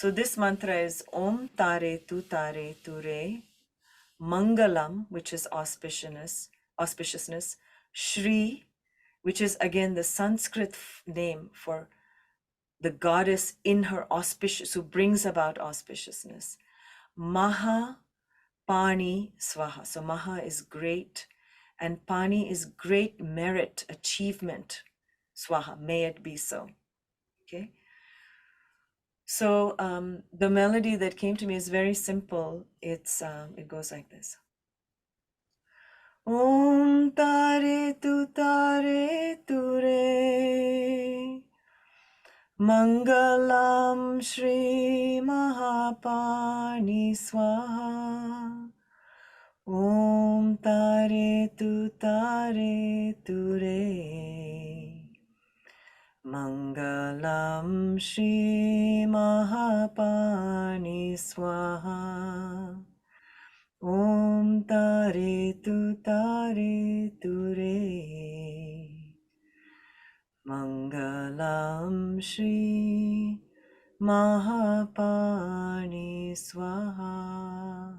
So this mantra is Om Tare Tuttare Ture, Mangalam, which is auspiciousness, Shri, which is again the Sanskrit name for the goddess in her auspicious, who brings about auspiciousness. Maha, Pani, Svaha. So Maha is great, and Pani is great merit, achievement. Svaha, may it be so. Okay. So the melody that came to me is very simple. It goes like this. Om Tare Tuttare Ture, Mangalam Shri Mahapani Svaha. Om Tare Tuttare Ture, Mangalam Shri Mahapani Svaha. Om Tare Tuttare Ture, Mangalam Shri Mahapani Svaha.